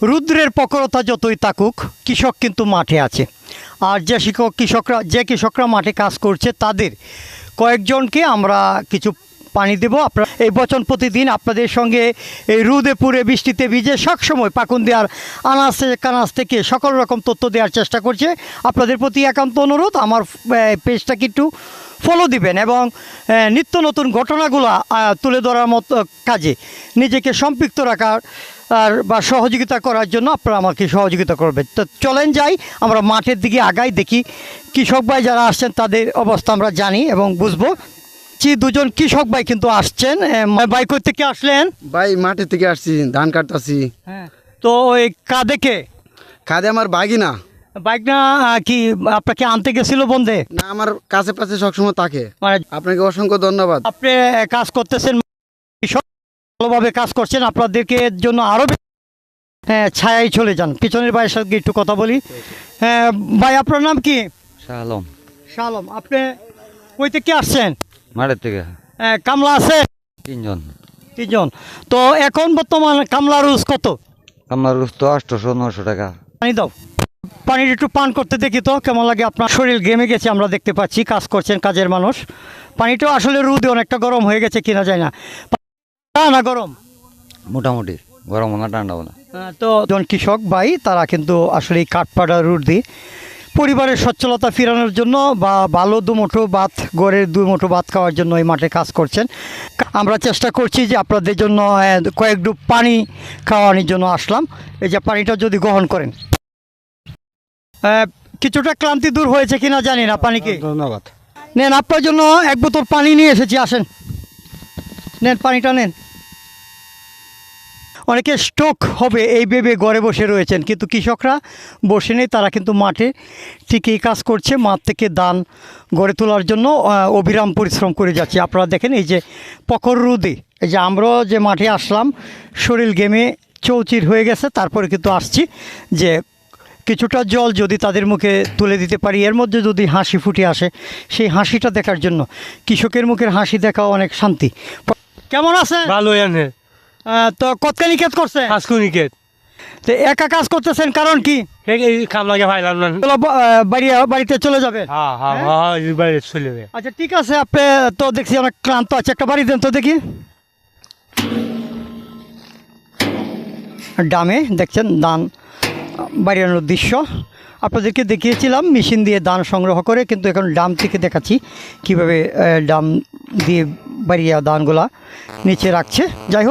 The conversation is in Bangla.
রুদ্রের প্রখরতা যতই থাকুক, কৃষক কিন্তু মাঠে আছে। আর যে কৃষকরা মাঠে কাজ করছে তাদের কয়েকজনকে আমরা কিছু পানি দেব। আপনারা এই বচন প্রতিদিন আপনাদের সঙ্গে এই রোদে পুড়ে বৃষ্টিতে ভিজে সবসময় পাকুন্দিয়ার আনাচে কানাচ থেকে সকল রকম তথ্য দেওয়ার চেষ্টা করছে। আপনাদের প্রতি একান্ত অনুরোধ, আমার পেজটাকে একটু ফলো দিবেন এবং নিত্য নতুন ঘটনাগুলো তুলে ধরার মতো কাজে নিজেকে সম্পৃক্ত রাখার বা সহযোগিতা করার জন্য আপনারা আমাকে সহযোগিতা করবেন। তো চলেন যাই, আমরা মাঠের দিকে আগাই, দেখি কৃষক ভাই যারা আসছেন তাদের অবস্থা আমরা জানি এবং বুঝবো। দুজন কৃষক ভাই কিন্তু আসছেন। ভাই কই থেকে আসলেন? ভাই মাঠের থেকে আসছি, ধান কাটতেছি। হ্যাঁ, তো ওই কাঁদে খাদে আমার বাইকই না। বাইক না কি আপনাকে আনতে গেছিল বন্ধে? না, আমার কাছে পাশে সবসময় থাকে। মানে আপনাকে অসংখ্য ধন্যবাদ। আপনি কাজ করতেছেন, কৃষক ভালোভাবে কাজ করছেন, আপনাদেরকে এর জন্য আরও ছায়াই চলে যান। পিছনের ভাইয়ের সঙ্গে একটু কথা বলি। হ্যাঁ ভাই, আপনার নাম কি? শালম। শালম, আপনি কই থেকে আসছেন? মাঠের থেকে কামলা আছে? তিনজন। তো এখন বর্তমান কামলা রোজ কত? কামলার রোজ তো 800-900 টাকা। পানি দাও, পানির একটু পান করতে দেখি তো কেমন লাগে। আপনার শরীর ঘেমে গেছে, আমরা দেখতে পাচ্ছি কাজ করছেন, কাজের মানুষ। পানিটাও আসলে রোদে অনেকটা গরম হয়ে গেছে কিনা যায় না, না গরম মোটামুটি, গরম না ঠান্ডাও না। তো জন কৃষক ভাই তারা কিন্তু আসলে এই কাঠপাড়া রুট দিয়ে পরিবারের সচ্ছলতা ফেরানোর জন্য বা ভালো দুমুঠো ভাত, গড়ের দুমুঠো ভাত খাওয়ার জন্য এই মাঠে কাজ করছেন। আমরা চেষ্টা করছি যে আপনাদের জন্য কয়েক ডুব পানি খাওয়ানোর জন্য আসলাম। এই যে পানিটা যদি গ্রহণ করেন, কিছুটা ক্লান্তি দূর হয়েছে কিনা জানি না। পানি কি? ধন্যবাদ। নেন, আপনার জন্য এক বোতল পানি নিয়ে এসেছি, আসেন নেন, পানিটা নেন। অনেকে স্ট্রোক হবে এই ভেবে ঘরে বসে রয়েছেন, কিন্তু কৃষকরা বসে নেই, তারা কিন্তু মাঠে ঠিকই কাজ করছে। মাঠ থেকে ধান গড়ে তোলার জন্য অবিরাম পরিশ্রম করে যাচ্ছে। আপনারা দেখেন এই যে প্রখর রোদে, এই যে আমরাও যে মাঠে আসলাম, শরীর ঘেমে চৌচির হয়ে গেছে, তারপরে কিন্তু আসছি যে কিছুটা জল যদি তাদের মুখে তুলে দিতে পারি, এর মধ্যে যদি হাসি ফুটে আসে, সেই হাসিটা দেখার জন্য। কৃষকের মুখের হাসি দেখা অনেক শান্তি। কেমন আছে? ভালো জানে। তো কতখানি ক্ষেত করছে? হাসকুনিকেট। তো একা কাজ করতেছেন কারণ কি? কাম লাগে ভাইলাম না। বাড়িতে চলে যাবে? বাইরে চলে যাবে। আচ্ছা ঠিক আছে, আপনি তো দেখছি অনেক ক্লান্ত আছে, একটা বাড়ি দেন তো দেখি। ডামে দেখছেন ধান বাড়িয়ানোর দৃশ্য আপনাদেরকে দেখিয়েছিলাম, মেশিন দিয়ে ধান সংগ্রহ করে, কিন্তু এখন ডাম থেকে দেখাচ্ছি কীভাবে ডাম দিয়ে বাড়িয়া ধানগুলা নিচে রাখছে। যাই হোক।